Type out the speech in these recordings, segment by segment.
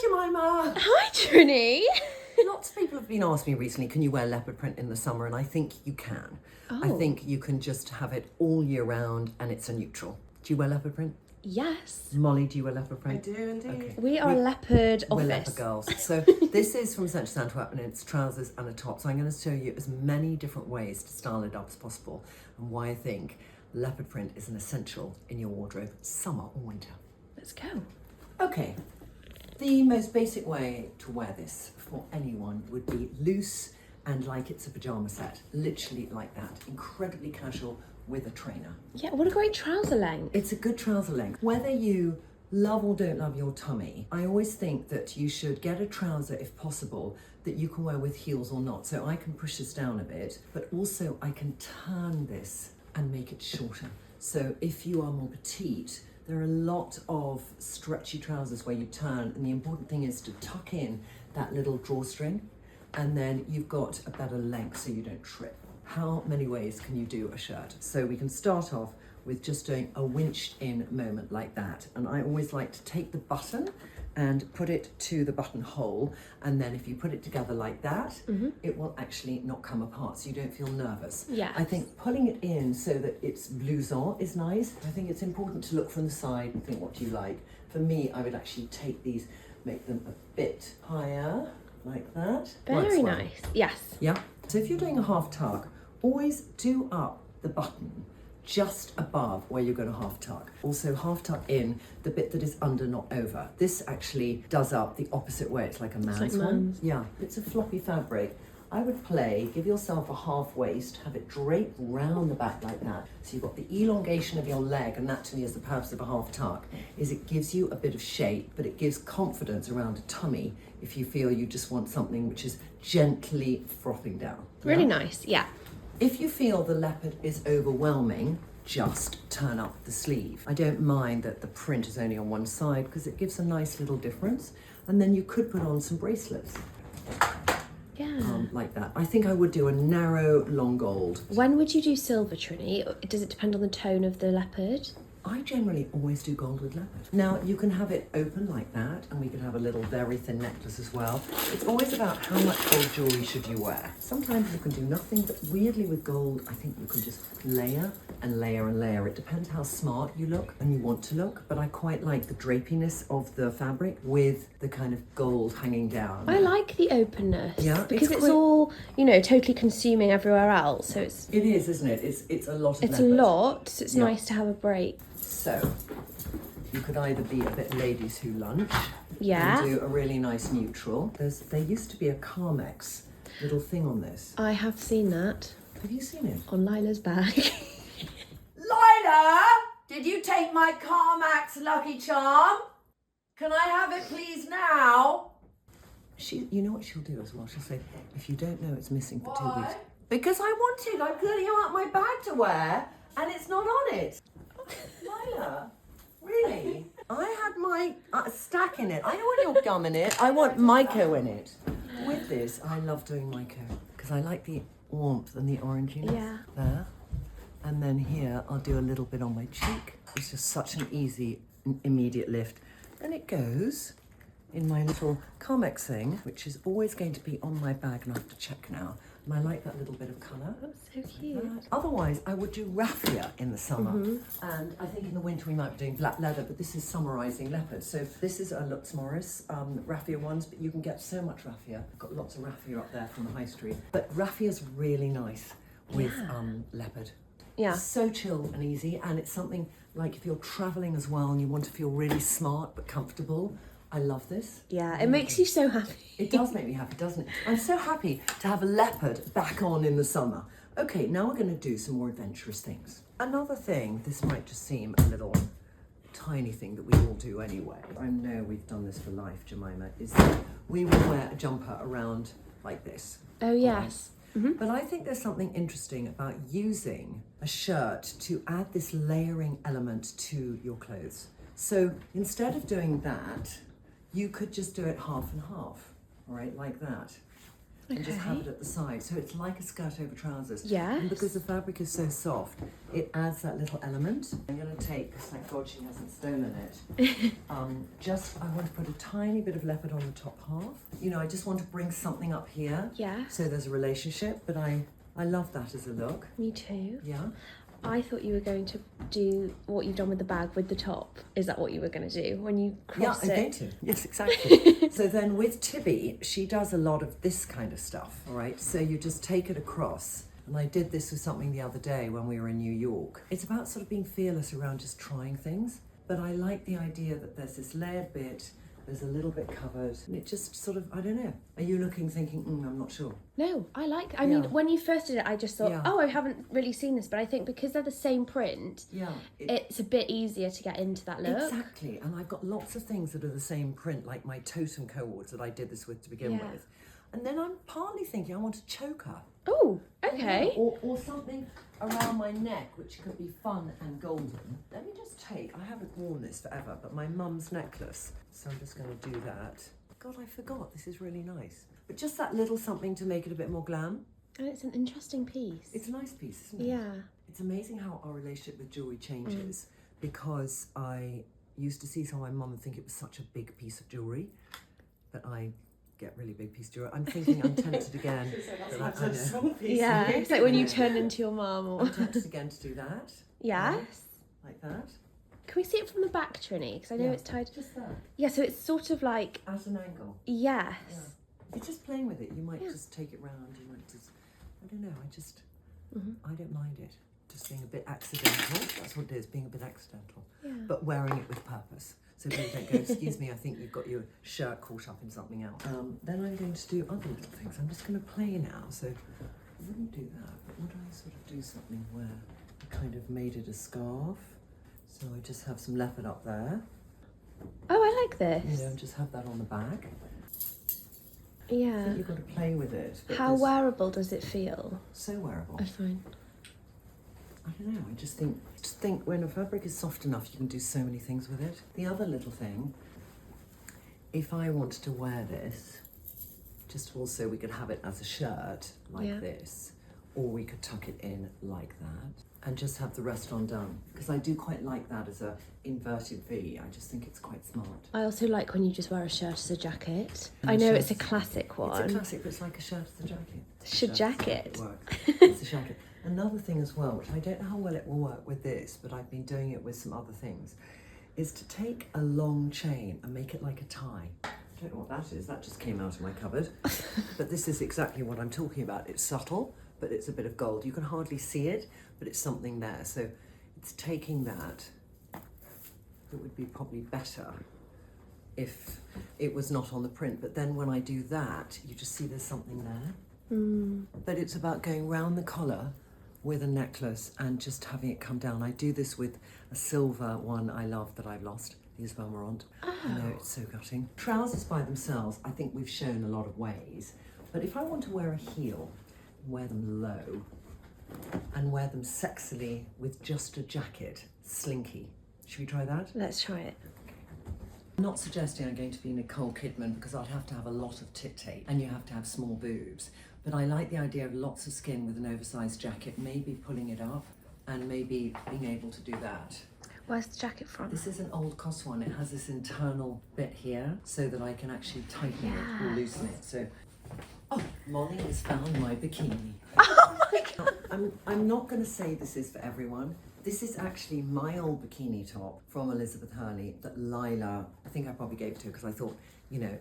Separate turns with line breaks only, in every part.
Jemima.
Hi, Trinny.
Lots of people have been asking me recently, can you wear leopard print in the summer? And I think you can. I think you can just have it all year round and it's a neutral. Do you wear leopard print?
Yes.
Molly, do you wear leopard print?
I do indeed.
Okay.
We are a leopard
We're
office.
leopard girls. So this is from Essentiel Antwerp and it's trousers and a top. So I'm going to show you as many different ways to style it up as possible and why I think leopard print is an essential in your wardrobe, summer or winter.
Let's go.
Okay, the most basic way to wear this for anyone would be loose and like it's a pajama set, literally like that, incredibly casual with a trainer.
Yeah, what a great trouser length.
It's a good trouser length. Whether you love or don't love your tummy, I always think that you should get a trouser, if possible, that you can wear with heels or not. So I can push this down a bit, but also I can turn this and make it shorter. So if you are more petite, there are a lot of stretchy trousers where you turn, and the important thing is to tuck in that little drawstring, and then you've got a better length so you don't trip. How many ways can you do a shirt? So we can start off with just doing a winched in moment like that. And I always like to take the button and put it to the buttonhole. And then if you put it together like that, it will actually not come apart so you don't feel nervous.
Yes.
I think pulling it in so that it's blouson is nice. I think it's important to look from the side and think, what do you like? For me, I would actually take these, make them a bit higher, like that.
Very nice. Yes.
Yeah. So if you're doing a half tuck, always do up the button just above where you're going to half tuck. Also half tuck in the bit that is under, not over. This actually does up the opposite way. It's like a man's one. Yeah, it's a floppy fabric. I would play, give yourself a half waist, have it drape round the back like that. So you've got the elongation of your leg, and that to me is the purpose of a half tuck, is it gives you a bit of shape, but it gives confidence around a tummy if you feel you just want something which is gently frothing down.
Really nice. Yeah.
If you feel the leopard is overwhelming, just turn up the sleeve. I don't mind that the print is only on one side because it gives a nice little difference. And then you could put on some bracelets.
Yeah.
Like that. I think I would do a narrow, long gold.
When would you do silver, Trinny? Does it depend on the tone of the leopard?
I generally always do gold with leopard. Now, you can have it open like that, and we could have a little very thin necklace as well. It's always about how much gold jewellery should you wear. Sometimes you can do nothing, but weirdly with gold, I think you can just layer and layer and layer. It depends how smart you look and you want to look, but I quite like the drapiness of the fabric with the kind of gold hanging down.
I like the openness.
Yeah,
because
it's
it's all, you know, totally consuming everywhere else. So it's
It is, isn't it? It's a lot of
it's
leopard.
a lot. So it's
Yeah.
nice to have a break.
So, you could either be a bit ladies who lunch
Yeah.
and do a really nice neutral. There used to be a Carmex little thing on this.
I have seen that
Have you seen it?
on Lila's bag.
Lila, did you take my Carmex Lucky Charm? Can I have it please now?
You know what she'll do as well? She'll say, if you don't know it's missing for 2 weeks.
Why? Because I wanted. I'm clearing out my bag to wear, and it's not on it. Lila, really?
I had my stack in it. I don't want your gum in it. I want Maiko in it. With this, I love doing Maiko because I like the warmth and the oranginess.
Yeah.
There. And then here, I'll do a little bit on my cheek. It's just such an easy, immediate lift. And it goes in my little Carmex thing, which is always going to be on my bag, and I have to check now. And I like that little bit of colour.
That's so cute.
Otherwise, I would do raffia in the summer. And I think in the winter we might be doing black leather, but this is summarising leopard. So this is a Lutz Morris raffia ones, but you can get so much raffia. I've got lots of raffia up there from the high street. But raffia's really nice with leopard.
Yeah.
So chill and easy, and it's something like if you're travelling as well and you want to feel really smart but comfortable, I love this.
Yeah, it makes you so happy.
It does make me happy, doesn't it? I'm so happy to have a leopard back on in the summer. Okay, now we're going to do some more adventurous things. Another thing, this might just seem a little tiny thing that we all do anyway. I know we've done this for life, Jemima, is that we will wear a jumper around like this.
Oh, yes.
But I think there's something interesting about using a shirt to add this layering element to your clothes. So instead of doing that, you could just do it half and half, all right, like that. and just have
Okay.
it at the side. So it's like a skirt over trousers.
Yes.
And because the fabric is so soft, it adds that little element. I'm going to take, thank God she hasn't stolen it, I want to put a tiny bit of leopard on the top half. You know, I just want to bring something up here.
Yeah.
So there's a relationship, but I love that as a look.
Me too.
Yeah.
I thought you were going to do what you've done with the bag with the top. Is that what you were going to do when you cross
I'm
it?
going to. Yes, exactly. So then with Tibby, she does a lot of this kind of stuff, all right? So you just take it across. And I did this with something the other day when we were in New York. It's about sort of being fearless around just trying things. But I like the idea that there's this layered bit, there's a little bit covered, and it just sort of, I don't know. Are you looking, thinking, I'm not sure?
No, I mean,
Yeah.
when you first did it, I just thought,
Yeah.
I haven't really seen this. But I think because they're the same print,
Yeah.
it's a bit easier to get into that look.
Exactly. And I've got lots of things that are the same print, like my totem co-ords that I did this with to begin
Yeah.
with. And then I'm partly thinking I want a choker.
Oh, okay.
Or something around my neck, which could be fun and golden. Let me just take, I haven't worn this forever, but my mum's necklace. So I'm just going to do that. God, I forgot. This is really nice. But just that little something to make it a bit more glam.
And it's an interesting piece.
It's a nice piece, isn't it?
Yeah.
It's amazing how our relationship with jewellery changes because I used to see some of my mum and think it was such a big piece of jewellery, but I get really big piece of jewellery. I'm thinking I'm tempted again. But I know.
Yeah, it's like when you turn into your mum. Or...
I'm tempted again to do that.
Yes.
Like that.
Can we see it from the back, Trinny? Because I know
Yeah.
it's tied.
Just that.
Yeah, so it's sort of like,
At an angle.
yes.
Yeah. You're just playing with it. You might just take it round. You might just, I don't know. I don't mind it. Just being a bit accidental. That's what it is, being a bit accidental.
Yeah.
But wearing it with purpose. So people don't go, excuse me, I think you've got your shirt caught up in something else. Then I'm going to do other little things. I'm just going to play now. So I wouldn't do that, but would I sort of do something where I kind of made it a scarf? So I just have some leopard up there.
Oh, I like this.
You know, and just have that on the back. I
Yeah.
think you've got to play with it. but
How
there's-
wearable does it feel?
So wearable.
I find.
I don't know, I just think when a fabric is soft enough, you can do so many things with it. The other little thing, if I wanted to wear this, just also we could have it as a shirt like this, or we could tuck it in like that and just have the rest undone. Because I do quite like that as a inverted V. I just think it's quite smart.
I also like when you just wear a shirt as a jacket.
And
I
the
know
shirt-
it's a classic one.
It's a classic, but it's like a shirt as a jacket.
Should jacket.
It's a jacket. Another thing as well, which I don't know how well it will work with this, but I've been doing it with some other things, is to take a long chain and make it like a tie. I don't know what that is, that just came out of my cupboard. But this is exactly what I'm talking about. It's subtle, but it's a bit of gold. You can hardly see it, but it's something there. So it's taking that. It would be probably better if it was not on the print. But then when I do that, you just see there's something there. But it's about going round the collar with a necklace and just having it come down. I do this with a silver one I love that I've lost, the Isabel Marant. I know, it's so gutting. Trousers by themselves, I think we've shown a lot of ways. But if I want to wear a heel, wear them low, and wear them sexily with just a jacket, slinky. Should we try that?
Let's try it.
I'm not suggesting I'm going to be Nicole Kidman because I'd have to have a lot of tit tape and you have to have small boobs. But I like the idea of lots of skin with an oversized jacket, maybe pulling it up and maybe being able to do that.
Where's the jacket from?
This is an old COS one. It has this internal bit here so that I can actually tighten it or loosen it. So, oh, Molly has found my bikini.
Oh my God.
I'm not going to say this is for everyone. This is actually my old bikini top from Elizabeth Hurley that Lila, I think I probably gave it to her because I thought, you know,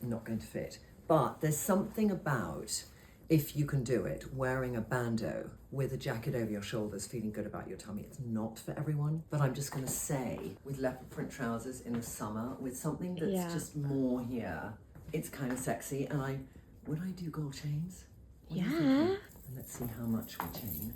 not going to fit. But there's something about, if you can do it, wearing a bandeau with a jacket over your shoulders, feeling good about your tummy. It's not for everyone, but I'm just going to say, with leopard print trousers in the summer, with something that's just more here, it's kind of sexy. And would I do gold chains? What do you think? And let's see how much we chain.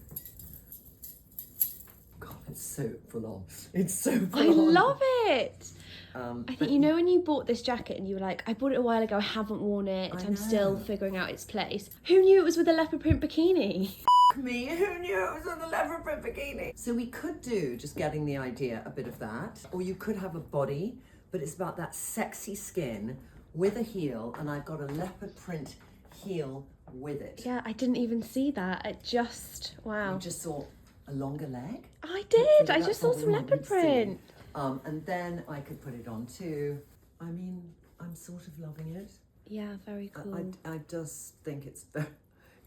God, it's so full on. It's so full
I
on.
love it. I
But
think, you know, when you bought this jacket and you were like, I bought it a while ago, I haven't worn it,
I
I'm still
know.
figuring out its place. Who knew it was with a leopard print bikini?
me, who knew it was on a leopard print bikini? So we could do, just getting the idea, a bit of that. Or you could have a body, but it's about that sexy skin with a heel, and I've got a leopard print heel with it.
Yeah, I didn't even see that. It just, wow.
You just saw a longer leg.
I did. I
That's
just saw
what we
some
want you
leopard
to see.
print.
And then I could put it on too. I mean, I'm sort of loving it.
Yeah, very cool.
I just think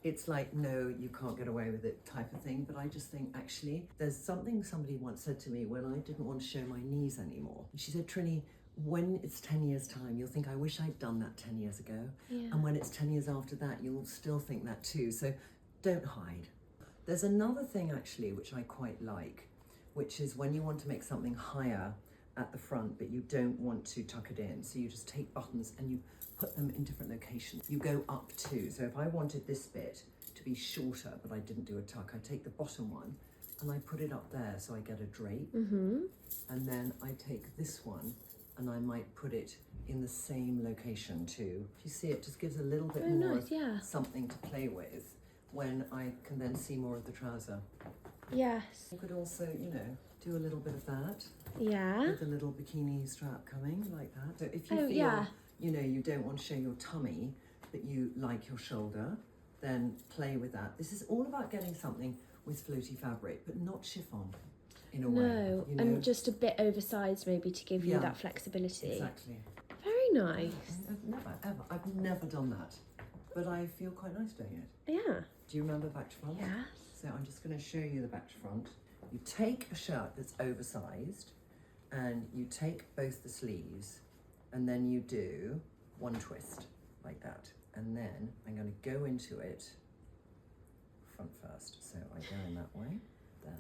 it's like, no, you can't get away with it type of thing. But I just think, actually, there's something somebody once said to me when I didn't want to show my knees anymore. She said, Trinny, when it's 10 years time, you'll think, I wish I'd done that 10 years ago.
Yeah.
And when it's 10 years after that, you'll still think that too. So don't hide. There's another thing actually, which I quite like, which is when you want to make something higher at the front, but you don't want to tuck it in. So you just take buttons and you put them in different locations. You go up too. So if I wanted this bit to be shorter, but I didn't do a tuck, I take the bottom one and I put it up there so I get a drape.
Mm-hmm.
And then I take this one and I might put it in the same location too. If you see, it just gives a little bit more
nice, yeah.
something to play with when I can then see more of the trouser.
Yes.
You could also, you know, do a little bit of that
Yeah.
with a little bikini strap coming like that. So if you
Oh,
feel,
yeah.
you know, you don't want to show your tummy, but you like your shoulder, then play with that. This is all about getting something with floaty fabric, but not chiffon in a way.
No,
You know?
and just a bit oversized maybe to give you
Yeah.
that flexibility.
Exactly.
Very nice.
I've never done that, but I feel quite nice doing it.
Yeah.
Do you remember back to front?
Yes.
So I'm just going to show you the back to front. You take a shirt that's oversized and you take both the sleeves and then you do one twist like that. And then I'm going to go into it front first. So I go in that way, there,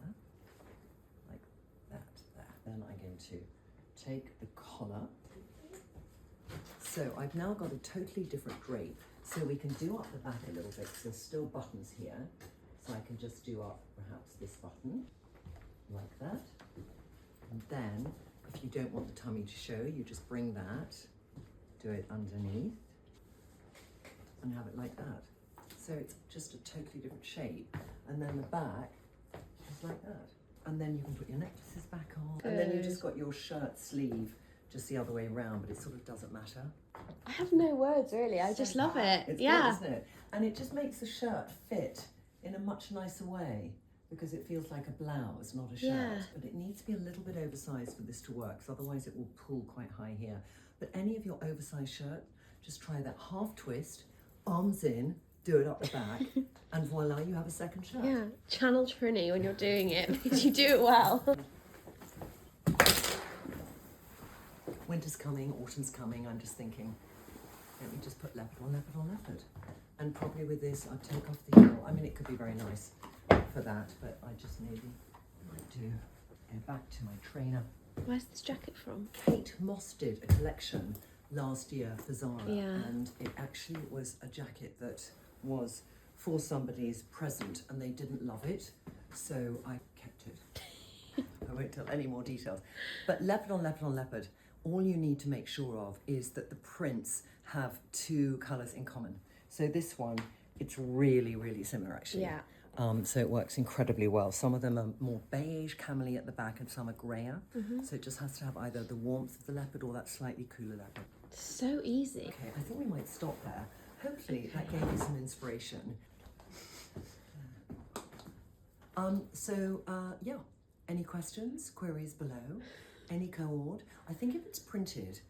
like that, there. Then I'm going to take the collar. So I've now got a totally different drape. So we can do up the back a little bit because there's still buttons here. So I can just do up perhaps this button like that. And then if you don't want the tummy to show, you just bring that, do it underneath and have it like that. So it's just a totally different shape. And then the back is like that. And then you can put your necklaces back on. And then you've just got your shirt sleeve just the other way around, but it sort of doesn't matter.
I have no words really. I just love it.
It's
yeah.
good, isn't it? And it just makes the shirt fit in a much nicer way because it feels like a blouse, not a shirt.
Yeah.
But it needs to be a little bit oversized for this to work, because otherwise it will pull quite high here. But any of your oversized shirt, just try that half twist, arms in, do it up the back, and voila, you have a second shirt.
Yeah. Channel Trinny when you're doing it because you do it well.
Winter's coming, autumn's coming. I'm just thinking, let me just put leopard on leopard on leopard. And probably with this, I'd take off the heel. I mean, it could be very nice for that, but I just maybe might do. Go back to my trainer.
Where's this jacket from?
Kate Moss did a collection last year for Zara,
Yeah.
and it actually was a jacket that was for somebody's present, and they didn't love it, so I kept it. I won't tell any more details. But leopard on leopard on leopard, all you need to make sure of is that the prints have two colours in common. So this one, it's really, really similar actually.
Yeah.
So it works incredibly well. Some of them are more beige, camely at the back, and some are grayer. So it just has to have either the warmth of the leopard or that slightly cooler leopard.
So easy.
Okay, I think we might stop there. Hopefully that gave you some inspiration. Yeah, any questions, queries below? Any co-ord? I think if it's printed,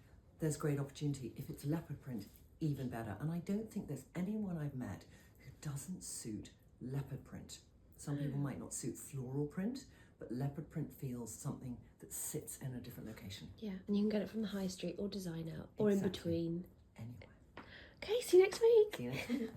there's great opportunity. If it's leopard print, even better. And I don't think there's anyone I've met who doesn't suit leopard print. Some people might not suit floral print, but leopard print feels something that sits in a different location.
Yeah, and you can get it from the high street or designer or in
Exactly.
between.
Anyway,
Okay, see you next week.
see you next week.